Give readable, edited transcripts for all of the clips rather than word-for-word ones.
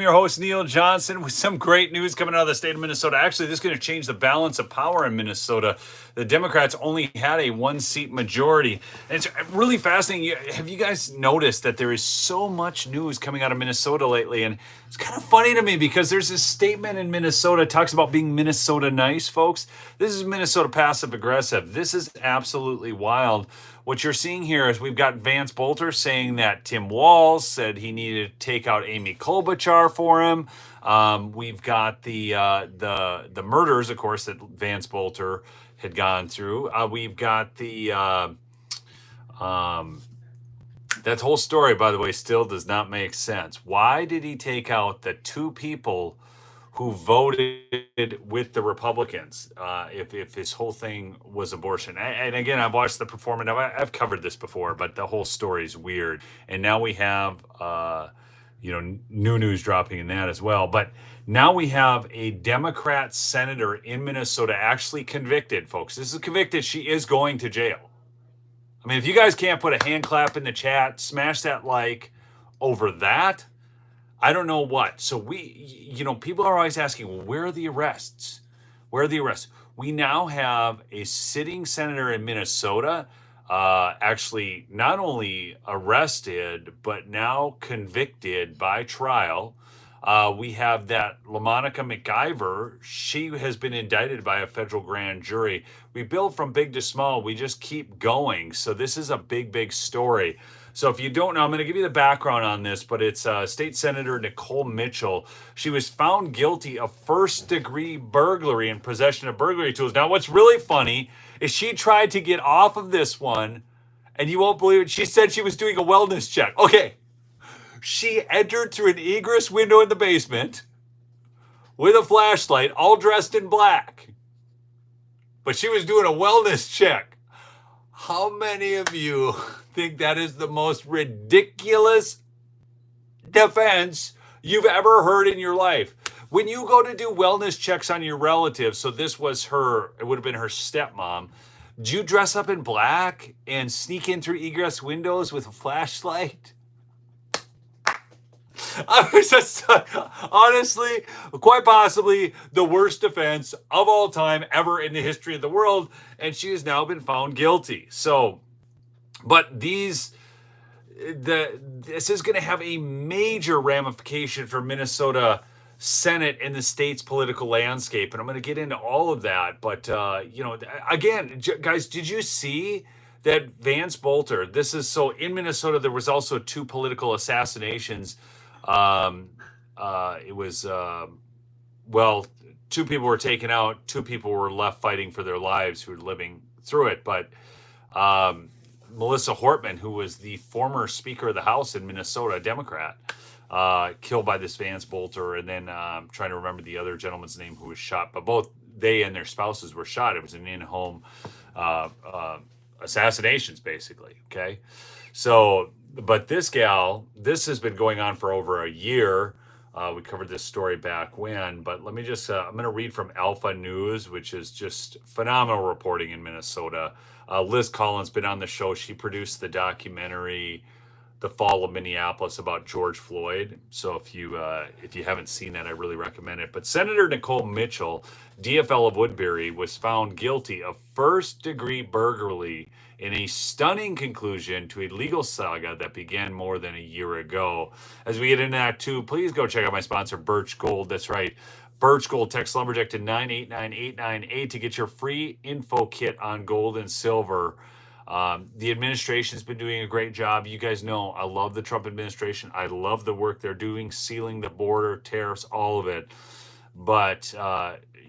your host, Neil Johnson, with some great news coming out of the state of Minnesota. Actually, this is going to change the balance of power in Minnesota. The Democrats only had a one-seat majority. And it's really fascinating. Have you guys noticed that there is so much news coming out of Minnesota lately? And it's kind of funny to me because there's this statement in Minnesota talks about being Minnesota nice, folks. This is Minnesota passive aggressive. This is absolutely wild. What you're seeing here is we've got Vance Bolter saying that Tim Walz said he needed to take out Amy Klobuchar for him. We've got the murders, of course, that Vance Bolter had gone through. We've got that whole story, by the way, still does not make sense. Why did he take out the two people who voted with the Republicans if his whole thing was abortion? And again, I've watched the performance. I've covered this before, but the whole story is weird. And now we have new news dropping in that as well. But now we have a Democrat senator in Minnesota actually convicted, folks. This is convicted. She is going to jail. I mean, if you guys can't put a hand clap in the chat, smash that like over that. I don't know what. So people are always asking, well, where are the arrests? Where are the arrests? We now have a sitting senator in Minnesota actually not only arrested, but now convicted by trial. We have that LaMonica McIver. She has been indicted by a federal grand jury. We build from big to small. We just keep going. So this is a big, big story. So if you don't know, I'm going to give you the background on this, but it's State Senator Nicole Mitchell. She was found guilty of first-degree burglary and possession of burglary tools. Now, what's really funny is she tried to get off of this one, and you won't believe it. She said she was doing a wellness check. Okay. She entered through an egress window in the basement with a flashlight, all dressed in black. But she was doing a wellness check. How many of you think that is the most ridiculous defense you've ever heard in your life? When you go to do wellness checks on your relatives, so this was it would have been her stepmom, do you dress up in black and sneak in through egress windows with a flashlight? I was just, honestly, quite possibly the worst defense of all time ever in the history of the world, and she has now been found guilty. So, but this is going to have a major ramification for Minnesota Senate and the state's political landscape, and I'm going to get into all of that. But again, guys, did you see that Vance Bolter? This is so in Minnesota. There was also 2 political assassinations. It was 2 people were taken out, 2 people were left fighting for their lives who were living through it. But Melissa Hortman, who was the former Speaker of the House in Minnesota, a Democrat, killed by this Vance Bolter. And then I'm trying to remember the other gentleman's name who was shot, but both they and their spouses were shot. It was an in-home assassinations, basically. Okay. So, but this has been going on for over a year. We covered this story back when, but let me just, I'm going to read from Alpha News, which is just phenomenal reporting in Minnesota. Liz Collins been on the show. She produced the documentary, The Fall of Minneapolis, about George Floyd. So if you haven't seen that, I really recommend it. But Senator Nicole Mitchell, DFL of Woodbury, was found guilty of first-degree burglary in a stunning conclusion to a legal saga that began more than a year ago. As we get into that too, please go check out my sponsor, Birch Gold. That's right. Birch Gold. Text Lumberjack to 989898 to get your free info kit on gold and silver. The administration's been doing a great job. You guys know I love the Trump administration. I love the work they're doing, sealing the border, tariffs, all of it. But,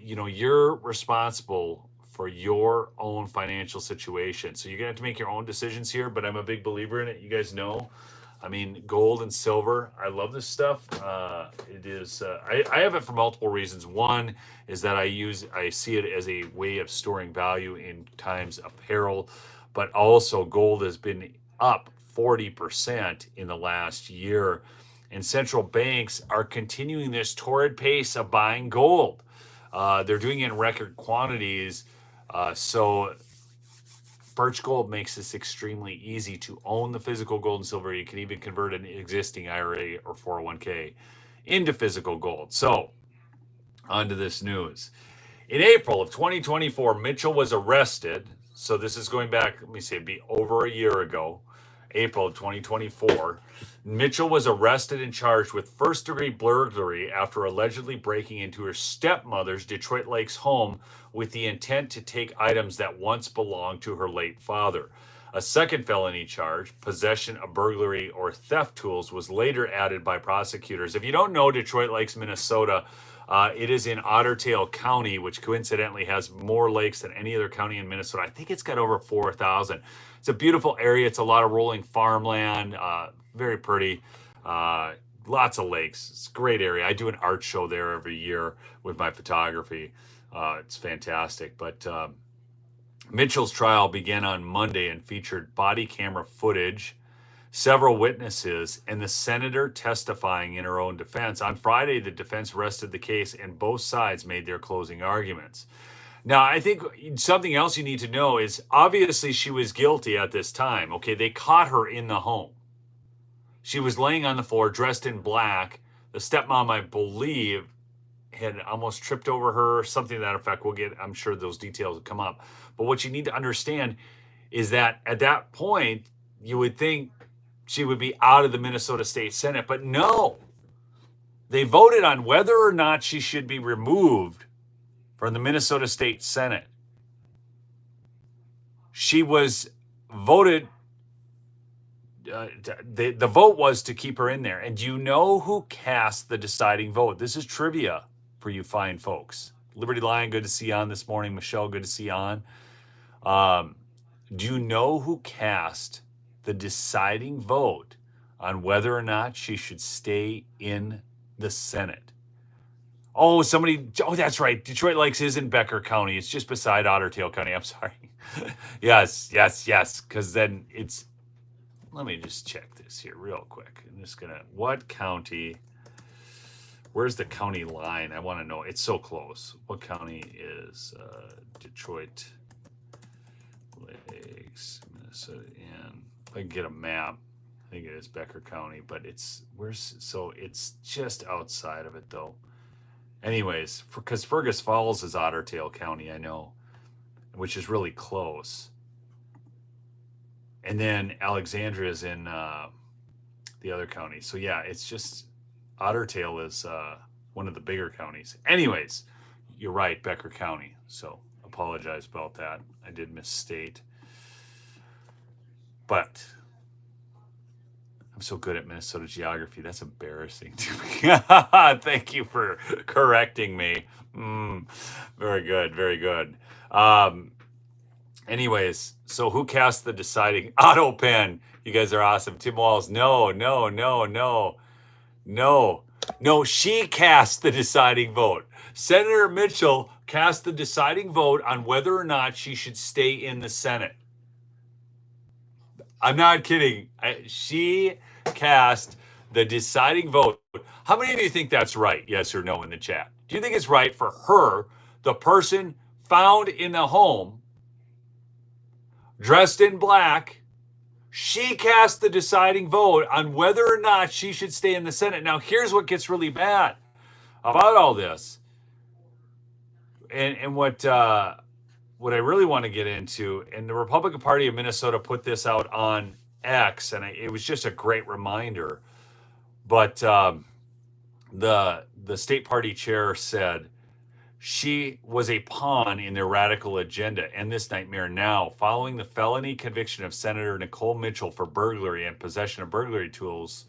you're responsible for your own financial situation. So you're going to have to make your own decisions here, but I'm a big believer in it. You guys know. I mean, gold and silver. I love this stuff. It is. I have it for multiple reasons. One is that I see it as a way of storing value in times of peril, but also gold has been up 40% in the last year, and central banks are continuing this torrid pace of buying gold. They're doing it in record quantities. So Birch Gold makes this extremely easy to own the physical gold and silver. You can even convert an existing IRA or 401k into physical gold. So, on to this news. In April of 2024, Mitchell was arrested. So this is going back, let me say, it'd be over a year ago, April of 2024. Mitchell was arrested and charged with first-degree burglary after allegedly breaking into her stepmother's Detroit Lakes home with the intent to take items that once belonged to her late father. A second felony charge, possession of burglary or theft tools, was later added by prosecutors. If you don't know Detroit Lakes, Minnesota, it is in Otter Tail County, which coincidentally has more lakes than any other county in Minnesota. I think it's got over 4,000. It's a beautiful area. It's a lot of rolling farmland, very pretty. Lots of lakes. It's a great area. I do an art show there every year with my photography. It's fantastic. But Mitchell's trial began on Monday and featured body camera footage, several witnesses, and the senator testifying in her own defense. On Friday, the defense rested the case and both sides made their closing arguments. Now, I think something else you need to know is obviously she was guilty at this time. Okay, they caught her in the home. She was laying on the floor dressed in black. The stepmom, I believe, had almost tripped over her or something to that effect. We'll get, I'm sure those details will come up. But what you need to understand is that at that point, you would think she would be out of the Minnesota State Senate. But no, they voted on whether or not she should be removed from the Minnesota State Senate. She was voted, the vote was to keep her in there. And do you know who cast the deciding vote? This is trivia for you fine folks. Liberty Lion, good to see you on this morning. Michelle, good to see you on. Do you know who cast the deciding vote on whether or not she should stay in the Senate? Oh, that's right. Detroit Lakes is in Becker County. It's just beside Otter Tail County. I'm sorry. yes. Because then let me just check this here real quick. I'm just going to, what county, where's the county line? I want to know. It's so close. What county is Detroit Lakes, Minnesota in? If I can get a map, I think it is Becker County, but it's just outside of it though. Anyways, because Fergus Falls is Otter Tail County, I know, which is really close. And then Alexandria is in the other county. So yeah, it's just Otter Tail is one of the bigger counties. Anyways, you're right, Becker County. So apologize about that. I did misstate. But I'm so good at Minnesota geography. That's embarrassing to me. Thank you for correcting me. Very good. Very good. Anyways, so who cast the deciding auto pen? You guys are awesome. Tim Walls. No. She cast the deciding vote. Senator Mitchell cast the deciding vote on whether or not she should stay in the Senate. I'm not kidding. She cast the deciding vote. How many of you think that's right? Yes or no in the chat. Do you think it's right for her, the person found in the home, dressed in black, she cast the deciding vote on whether or not she should stay in the Senate? Now, here's what gets really bad about all this. And what I really want to get into, and the Republican Party of Minnesota put this out on X, and it was just a great reminder. But the state party chair said she was a pawn in their radical agenda and this nightmare now, following the felony conviction of Senator Nicole Mitchell for burglary and possession of burglary tools.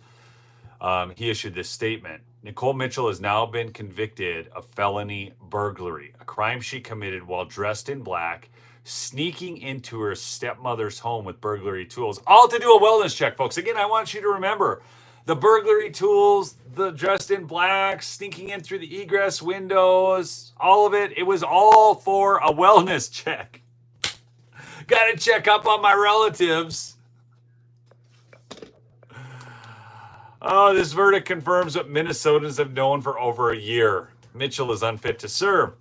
He issued this statement. Nicole Mitchell has now been convicted of felony burglary, a crime she committed while dressed in black, sneaking into her stepmother's home with burglary tools. All to do a wellness check, folks. Again, I want you to remember the burglary tools, the dressed in black, sneaking in through the egress windows, all of it. It was all for a wellness check. Got to check up on my relatives. Oh, this verdict confirms what Minnesotans have known for over a year. Mitchell is unfit to serve.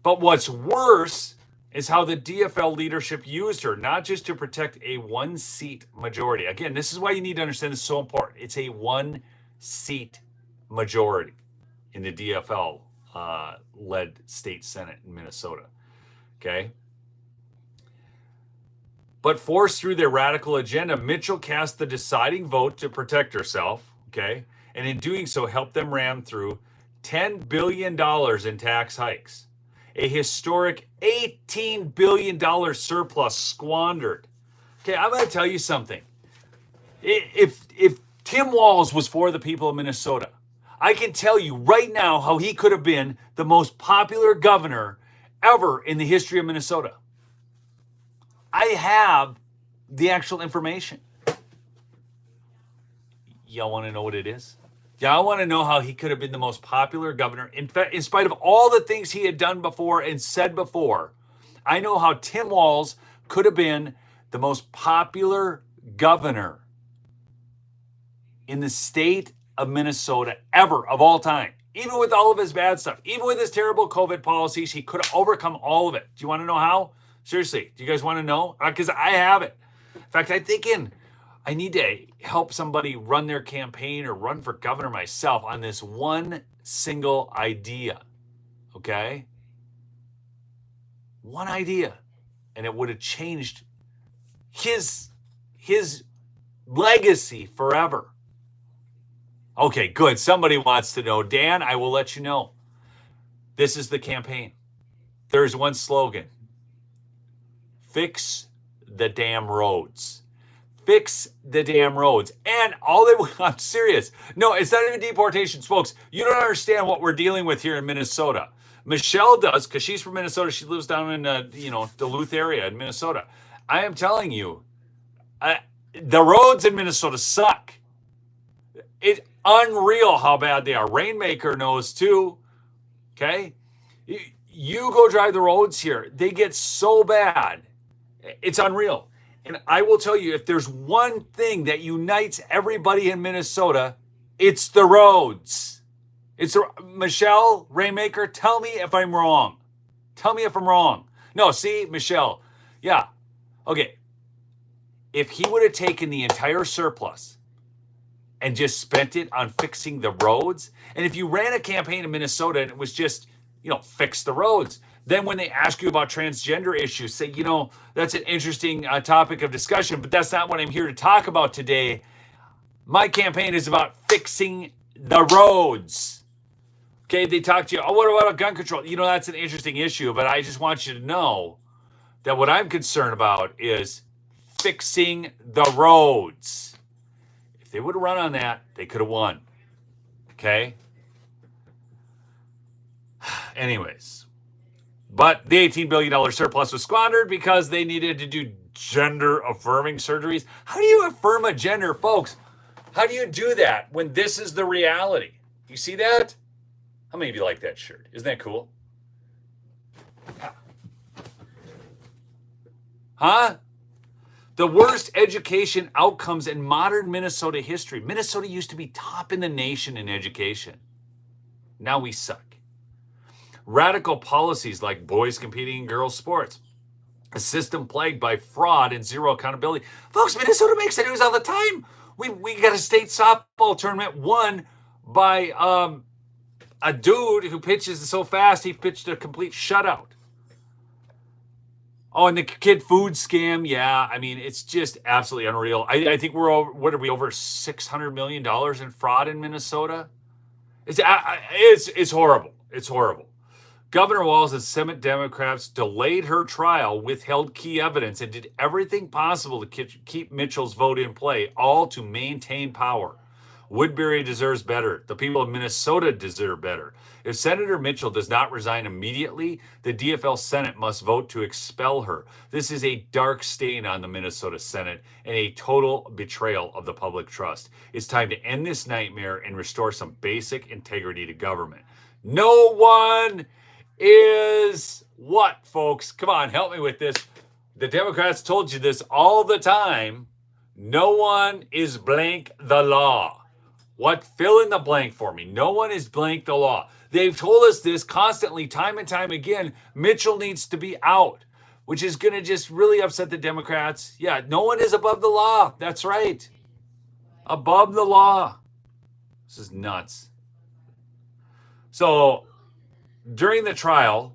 But what's worse is how the DFL leadership used her, not just to protect a one-seat majority. Again, this is why you need to understand this is so important. It's a one-seat majority. in the DFL led state senate in Minnesota. Okay. But forced through their radical agenda, Mitchell cast the deciding vote to protect herself. Okay. And in doing so, helped them ram through $10 billion in tax hikes, a historic $18 billion surplus squandered. Okay, I'm going to tell you something. If Tim Walz was for the people of Minnesota, I can tell you right now how he could have been the most popular governor ever in the history of Minnesota. I have the actual information. Y'all want to know what it is? Y'all want to know how he could have been the most popular governor? In fact, in spite of all the things he had done before and said before, I know how Tim Walz could have been the most popular governor in the state of Minnesota ever, of all time. Even with all of his bad stuff, even with his terrible COVID policies, he could have overcome all of it. Do you want to know how? Seriously, do you guys want to know? Because I have it. In fact, I'm thinking I need to help somebody run their campaign or run for governor myself on this one single idea. Okay? One idea. And it would have changed his legacy forever. Okay, good. Somebody wants to know. Dan, I will let you know. This is the campaign. There's one slogan. Fix the damn roads. Fix the damn roads. And I'm serious. No, it's not even deportations, folks. You don't understand what we're dealing with here in Minnesota. Michelle does, because she's from Minnesota. She lives down in, Duluth area in Minnesota. I am telling you, the roads in Minnesota suck. It's unreal how bad they are. Rainmaker knows too. Okay? You go drive the roads here. They get so bad. It's unreal. And I will tell you, if there's one thing that unites everybody in Minnesota, it's the roads. Michelle, Rainmaker, tell me if I'm wrong. Tell me if I'm wrong. No, see, Michelle. Yeah. Okay. If he would have taken the entire surplus and just spent it on fixing the roads, and if you ran a campaign in Minnesota and it was just, fix the roads, then when they ask you about transgender issues, say, that's an interesting topic of discussion, but that's not what I'm here to talk about today. My campaign is about fixing the roads. Okay, they talk to you, what about gun control? That's an interesting issue, but I just want you to know that what I'm concerned about is fixing the roads. If they would have run on that, they could have won. Okay? Anyways. But the $18 billion surplus was squandered because they needed to do gender-affirming surgeries. How do you affirm a gender, folks? How do you do that when this is the reality? You see that? How many of you like that shirt? Isn't that cool? Huh? The worst education outcomes in modern Minnesota history. Minnesota used to be top in the nation in education. Now we suck. Radical policies like boys competing in girls' sports. A system plagued by fraud and zero accountability. Folks, Minnesota makes the news all the time. We got a state softball tournament won by a dude who pitches so fast he pitched a complete shutout. Oh, and the kid food scam. Yeah, I mean, it's just absolutely unreal. I think we're over, what are we, over $600 million in fraud in Minnesota? It's horrible. It's horrible. Governor Walz and Senate Democrats delayed her trial, withheld key evidence, and did everything possible to keep Mitchell's vote in play, all to maintain power. Woodbury deserves better. The people of Minnesota deserve better. If Senator Mitchell does not resign immediately, the DFL Senate must vote to expel her. This is a dark stain on the Minnesota Senate and a total betrayal of the public trust. It's time to end this nightmare and restore some basic integrity to government. No one is what, folks? Come on, help me with this. The Democrats told you this all the time. No one is blank the law. What? Fill in the blank for me. No one is blank the law. They've told us this constantly, time and time again. Mitchell needs to be out, which is going to just really upset the Democrats. Yeah, no one is above the law. That's right. Above the law. This is nuts. So during the trial,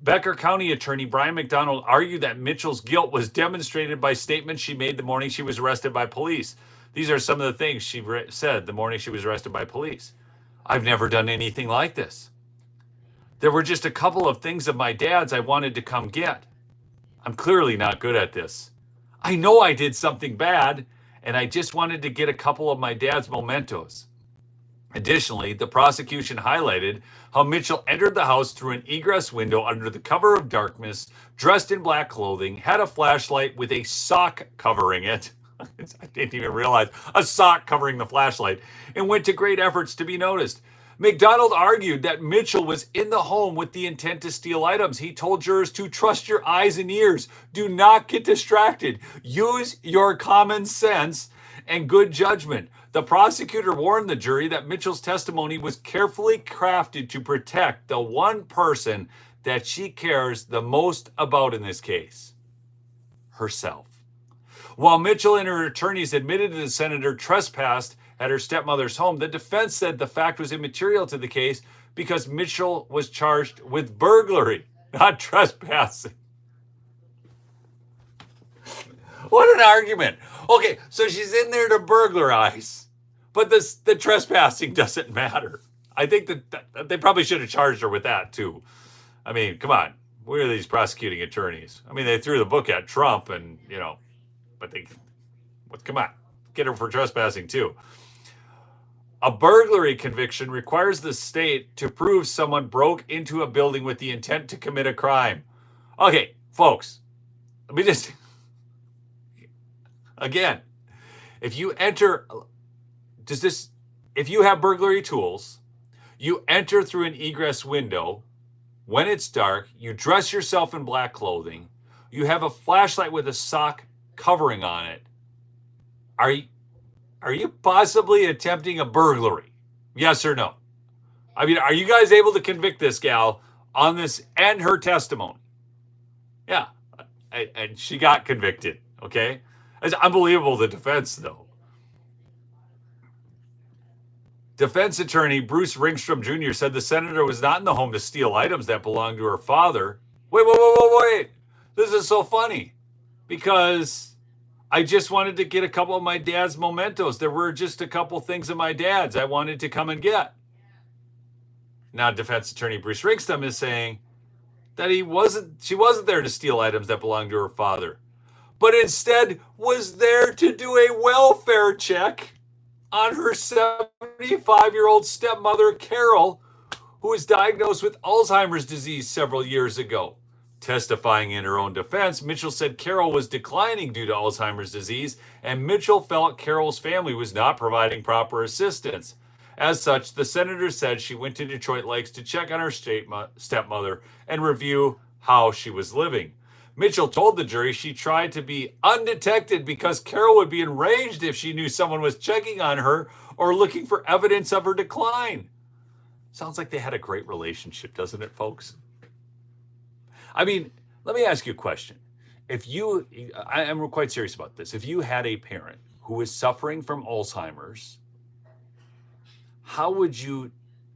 Becker County Attorney Brian McDonald argued that Mitchell's guilt was demonstrated by statements she made the morning she was arrested by police. These are some of the things she said the morning she was arrested by police. I've never done anything like this. There were just a couple of things of my dad's I wanted to come get. I'm clearly not good at this. I know I did something bad, and I just wanted to get a couple of my dad's mementos. Additionally, the prosecution highlighted how Mitchell entered the house through an egress window under the cover of darkness, dressed in black clothing, had a flashlight with a sock covering it. I didn't even realize a sock covering the flashlight, and went to great efforts to be noticed. McDonald argued that Mitchell was in the home with the intent to steal items. He told jurors to trust your eyes and ears. Do not get distracted. Use your common sense and good judgment. The prosecutor warned the jury that Mitchell's testimony was carefully crafted to protect the one person that she cares the most about in this case, herself. While Mitchell and her attorneys admitted that the senator trespassed at her stepmother's home, the defense said the fact was immaterial to the case because Mitchell was charged with burglary, not trespassing. What an argument. Okay, so she's in there to burglarize, but the trespassing doesn't matter. I think that they probably should have charged her with that too. I mean, come on. Where are these prosecuting attorneys? I mean, they threw the book at Trump and, but come on, get her for trespassing too. A burglary conviction requires the state to prove someone broke into a building with the intent to commit a crime. Okay, folks, let me just, again, if you have burglary tools, you enter through an egress window. When it's dark, you dress yourself in black clothing. You have a flashlight with a sock covering on it. Are you possibly attempting a burglary? Yes or no? I mean, are you guys able to convict this gal on this and her testimony? Yeah, and she got convicted, okay? It's unbelievable, the defense, though. Defense attorney Bruce Ringstrom Jr. said the senator was not in the home to steal items that belonged to her father. Wait. This is so funny because I just wanted to get a couple of my dad's mementos. There were just a couple things of my dad's I wanted to come and get. Now, defense attorney Bruce Ringstrom is saying that she wasn't there to steal items that belonged to her father, but instead was there to do a welfare check on her 75-year-old stepmother, Carol, who was diagnosed with Alzheimer's disease several years ago. Testifying in her own defense, Mitchell said Carol was declining due to Alzheimer's disease, and Mitchell felt Carol's family was not providing proper assistance. As such, the senator said she went to Detroit Lakes to check on her stepmother and review how she was living. Mitchell told the jury she tried to be undetected because Carol would be enraged if she knew someone was checking on her or looking for evidence of her decline. Sounds like they had a great relationship, doesn't it, folks? I mean, let me ask you a question. I'm quite serious about this. If you had a parent who is suffering from Alzheimer's, how would you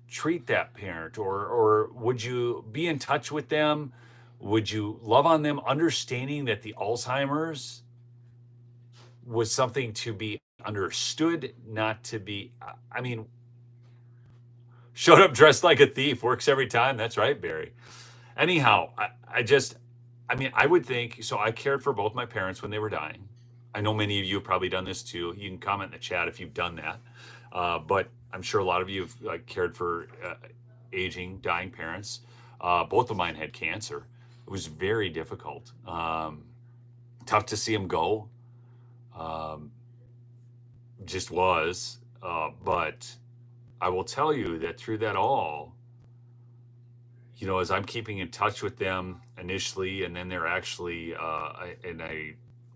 treat that parent? Or would you be in touch with them? Would you love on them, understanding that the Alzheimer's was something to be understood, not to be, showed up dressed like a thief, works every time. That's right, Barry. Anyhow, I would think, so I cared for both my parents when they were dying. I know many of you have probably done this too. You can comment in the chat if you've done that. But I'm sure a lot of you have cared for aging, dying parents. Both of mine had cancer. It was very difficult. Tough to see them go. Just was. But I will tell you that through that all, as I'm keeping in touch with them initially, and then they're actually,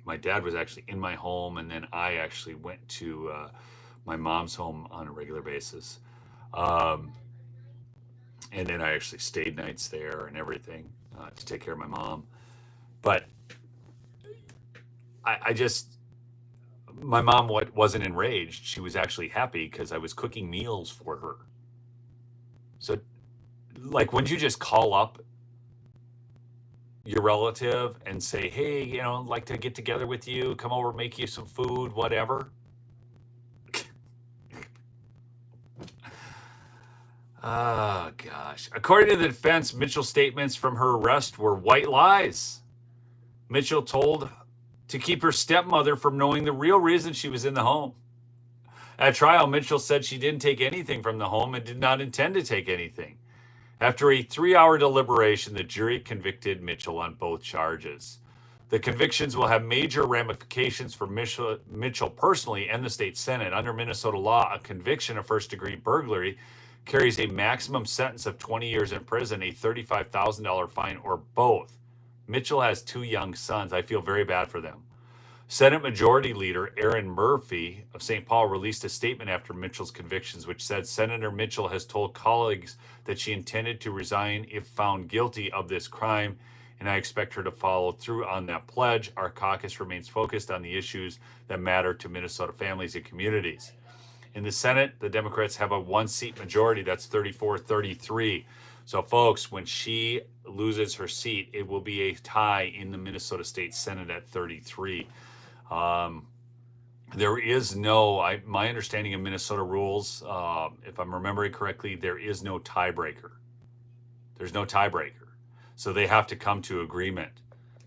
my dad was actually in my home, and then I actually went to my mom's home on a regular basis. And then I actually stayed nights there and everything to take care of my mom. But my mom wasn't enraged. She was actually happy because I was cooking meals for her. So like, wouldn't you just call up your relative and say, hey, I'd like to get together with you, come over, make you some food, whatever? Oh, gosh. According to the defense, Mitchell's statements from her arrest were white lies. Mitchell told to keep her stepmother from knowing the real reason she was in the home. At trial, Mitchell said she didn't take anything from the home and did not intend to take anything. After a 3-hour deliberation, the jury convicted Mitchell on both charges. The convictions will have major ramifications for Mitchell personally and the state Senate. Under Minnesota law, a conviction of first-degree burglary carries a maximum sentence of 20 years in prison, a $35,000 fine, or both. Mitchell has 2 young sons. I feel very bad for them. Senate Majority Leader Aaron Murphy of St. Paul released a statement after Mitchell's convictions, which said Senator Mitchell has told colleagues that she intended to resign if found guilty of this crime, and I expect her to follow through on that pledge. Our caucus remains focused on the issues that matter to Minnesota families and communities. In the Senate, the Democrats have a 1-seat majority. That's 34-33. So, folks, when she loses her seat, it will be a tie in the Minnesota State Senate at 33. There is no, my understanding of Minnesota rules, if I'm remembering correctly, there is no tiebreaker. There's no tiebreaker. So they have to come to agreement.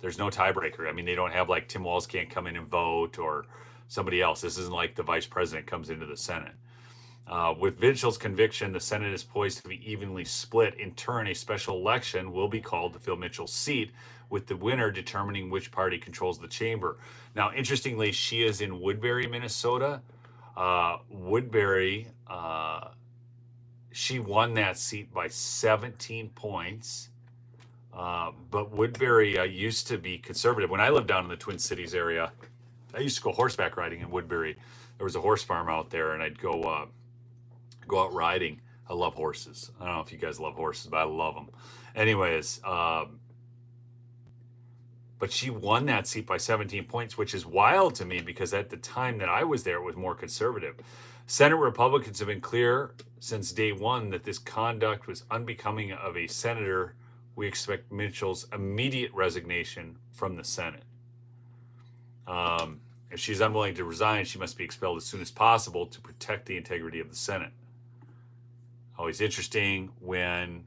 There's no tiebreaker. I mean, they don't have like Tim Walz can't come in and vote or somebody else. This isn't like the vice president comes into the Senate. With Mitchell's conviction, the Senate is poised to be evenly split. In turn, a special election will be called to fill Mitchell's seat, with the winner determining which party controls the chamber. Now, interestingly, she is in Woodbury, Minnesota. Woodbury, she won that seat by 17 points. But Woodbury used to be conservative. When I lived down in the Twin Cities area, I used to go horseback riding in Woodbury. There was a horse farm out there, and I'd go out riding. I love horses. I don't know if you guys love horses, but I love them. Anyways, but she won that seat by 17 points, which is wild to me because at the time that I was there, it was more conservative. Senate Republicans have been clear since day one that this conduct was unbecoming of a senator. We expect Mitchell's immediate resignation from the Senate. If she's unwilling to resign, she must be expelled as soon as possible to protect the integrity of the Senate. Always interesting when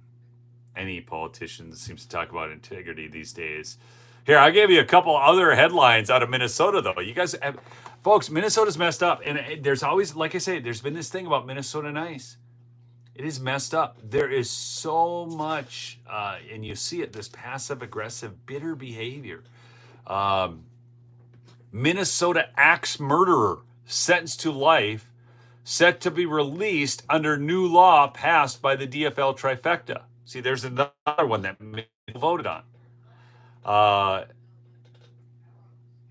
any politician seems to talk about integrity these days. Here, I gave you a couple other headlines out of Minnesota, though. You guys, folks, Minnesota's messed up. And there's always, like I say, there's been this thing about Minnesota nice. It is messed up. There is so much, and you see it, this passive-aggressive, bitter behavior. Minnesota axe murderer sentenced to life, set to be released under new law passed by the DFL trifecta. See, there's another one that voted on.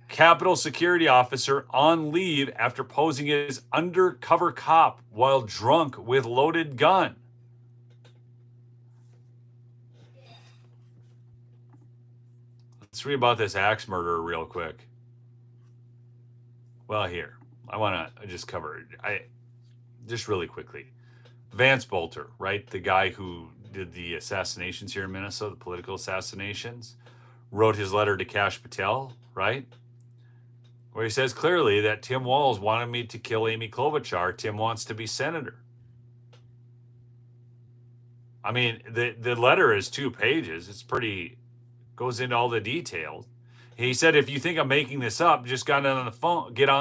Capitol security officer on leave after posing as undercover cop while drunk with loaded gun. Let's read about this axe murderer real quick. Well, here, I want to just cover it. Just really quickly. Vance Bolter, right? The guy who did the assassinations here in Minnesota, the political assassinations, wrote his letter to Kash Patel, right? Where he says clearly that Tim Walz wanted me to kill Amy Klobuchar. Tim wants to be senator. I mean, the letter is 2 pages. It's pretty, goes into all the details. He said, if you think I'm making this up, just get on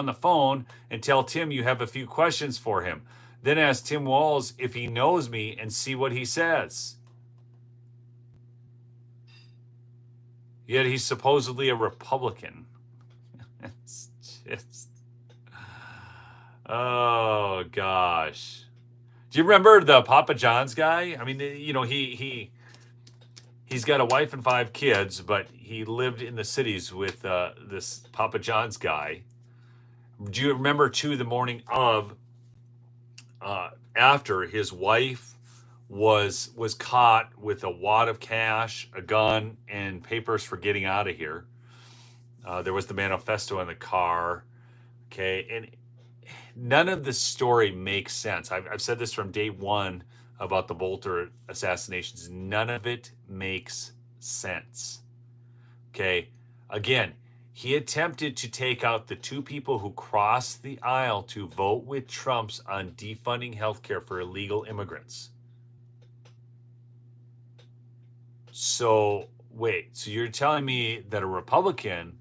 the phone and tell Tim you have a few questions for him. Then ask Tim Walz if he knows me and see what he says. Yet he's supposedly a Republican. It's just, oh gosh. Do you remember the Papa John's guy? I mean, you know, he's got a wife and 5 kids, but he lived in the cities with this Papa John's guy. Do you remember too the morning of after his wife was caught with a wad of cash, a gun, and papers for getting out of here? There was the manifesto in the car. Okay, and none of the story makes sense. I've said this from day one about the Bolter assassinations. None of it makes sense. Okay. Again, he attempted to take out the two people who crossed the aisle to vote with Trump's on defunding healthcare for illegal immigrants. So, wait, so you're telling me that a Republican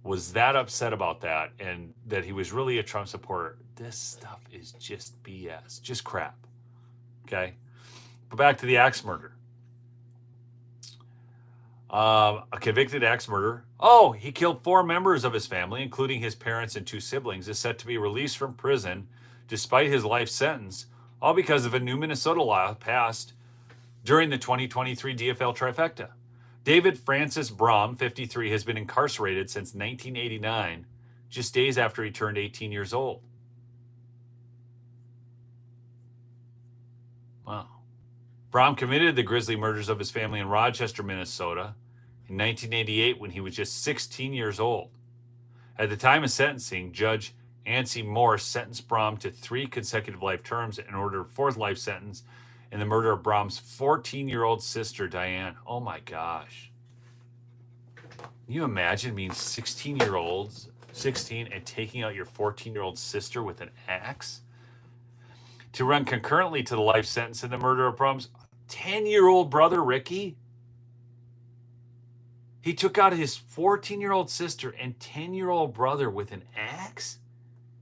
was that upset about that and that he was really a Trump supporter? This stuff is just BS, just crap. Okay. But back to the axe murder. A convicted axe murderer. Oh, he killed 4 members of his family, including his parents and 2 siblings, is set to be released from prison despite his life sentence, all because of a new Minnesota law passed during the 2023 DFL trifecta. David Francis Brom, 53, has been incarcerated since 1989, just days after he turned 18 years old. Wow. Brom committed the grisly murders of his family in Rochester, Minnesota in 1988 when he was just 16 years old. At the time of sentencing, Judge Ancy Morse sentenced Brom to 3 consecutive life terms and ordered a 4th life sentence in the murder of Brom's 14-year-old sister, Diane. Oh my gosh. Can you imagine being 16 and taking out your 14-year-old sister with an axe? To run concurrently to the life sentence in the murder of Brom's 10-year-old brother, Ricky. He took out his 14-year-old sister and 10-year-old brother with an axe?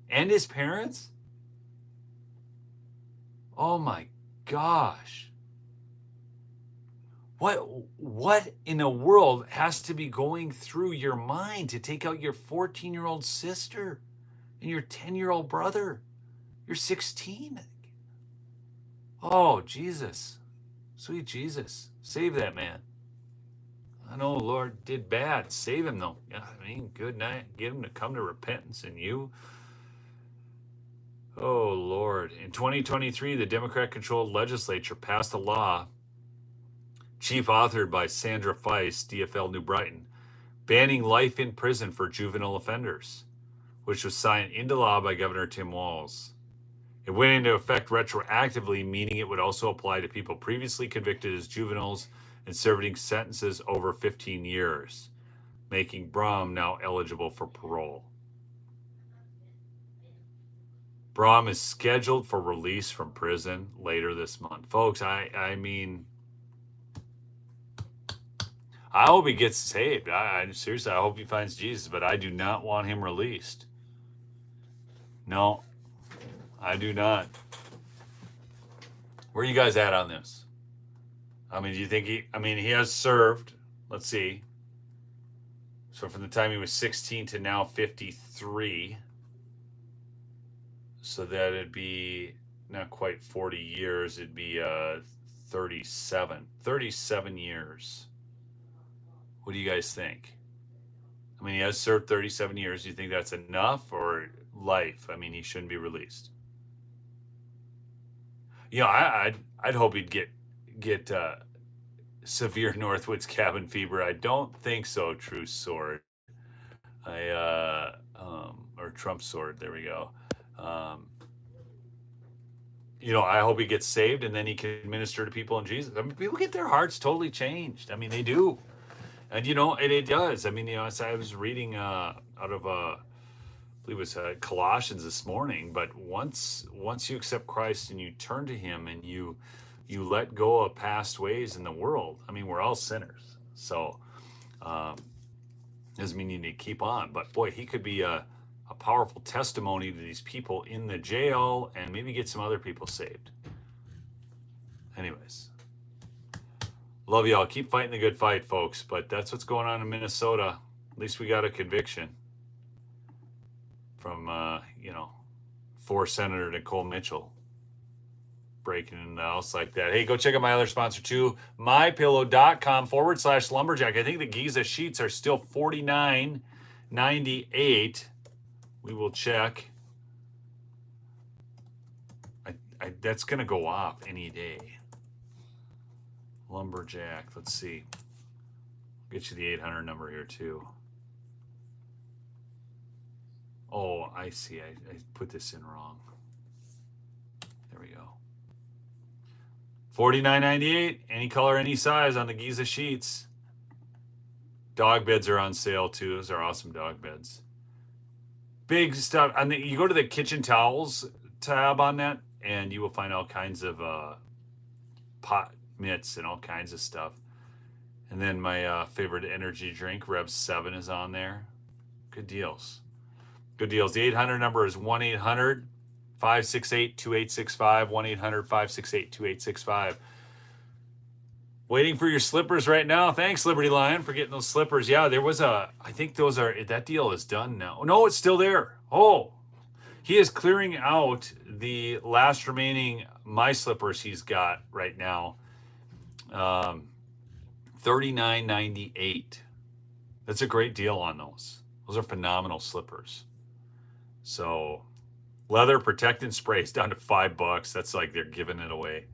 And his parents? Oh my gosh. What in the world has to be going through your mind to take out your 14-year-old sister and your 10-year-old brother? You're 16. Oh, Jesus. Sweet Jesus. Save that man. I know the Lord did bad. Save him, though. I mean, good night. Get him to come to repentance in you. Oh, Lord. In 2023, the Democrat-controlled legislature passed a law, chief authored by Sandra Feist, DFL New Brighton, banning life in prison for juvenile offenders, which was signed into law by Governor Tim Walz. It went into effect retroactively, meaning it would also apply to people previously convicted as juveniles and serving sentences over 15 years, making Brom now eligible for parole. Brom is scheduled for release from prison later this month. Folks, I mean, I hope he gets saved. Seriously, I hope he finds Jesus, but I do not want him released. No, I do not. Where are you guys at on this? I mean, do you think he has served, let's see. So from the time he was 16 to now 53. So that'd be not quite 40 years. It'd be 37 years. What do you guys think? I mean, he has served 37 years. Do you think that's enough or life? I mean, he shouldn't be released. You know, I'd hope he'd get severe Northwoods cabin fever. I don't think so, True Sword. Or Trump Sword. There we go. You know, I hope he gets saved and then he can minister to people in Jesus. I mean, people get their hearts totally changed. I mean, they do. And, you know, and it does. I mean, you know, as I was reading out of, I believe it was Colossians this morning, but once you accept Christ and you turn to him and you let go of past ways in the world, I mean, we're all sinners. So, doesn't mean you need to keep on. But, boy, he could be a powerful testimony to these people in the jail and maybe get some other people saved. Anyways. Love y'all. Keep fighting the good fight, folks. But that's what's going on in Minnesota. At least we got a conviction from, for Senator Nicole Mitchell breaking in the house like that. Hey, go check out my other sponsor too, mypillow.com/lumberjack. I think the Giza sheets are still $49.98. We will check. That's going to go off any day. Lumberjack. Let's see. Get you the 800 number here too. Oh, I see. I put this in wrong. There we go. $49.98. Any color, any size on the Giza sheets. Dog beds are on sale too. Those are awesome dog beds. Big stuff. And you go to the kitchen towels tab on that, and you will find all kinds of pot mitts and all kinds of stuff. And then my favorite energy drink, Rev 7, is on there. Good deals. Good deals. The 800 number is 1-800-568-2865. 1-800-568-2865. Waiting for your slippers right now. Thanks, Liberty Lion, for getting those slippers. Yeah, there was I think that deal is done now. No, it's still there. Oh, he is clearing out the last remaining My Slippers he's got right now. $39.98. That's a great deal on those. Those are phenomenal slippers. So, leather protectant spray is down to $5. That's like they're giving it away.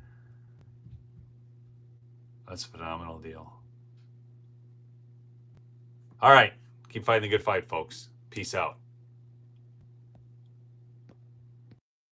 That's a phenomenal deal. All right. Keep fighting the good fight, folks. Peace out.